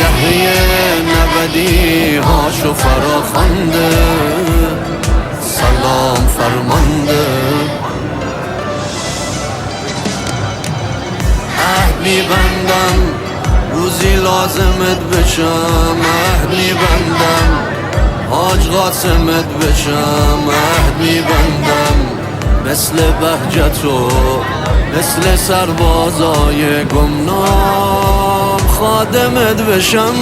دهه 90 هاشو فرا خوانده، سلام فرمانده. عهد میبندم روزی لازمت بشم، عهد میبندم حاج قاسمت بشم، عهد میبندم مثل بهجتو، مثل سربازای گمنام خادمت بشم.